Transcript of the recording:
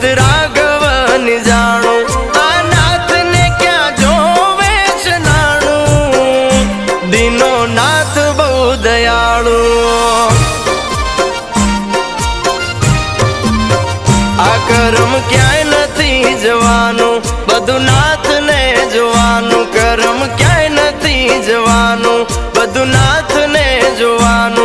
ભૂત રાઘવન જાણું આ નાથ ને ક્યાં જોવે છે નાણું દીનો નાથ બહુ દયાળુ આ કરમ ક્યાંય નથી જવાનું બધું નાથ ને જોવાનું કરમ ક્યાંય નથી જવાનું બધું નાથ ને જોવાનું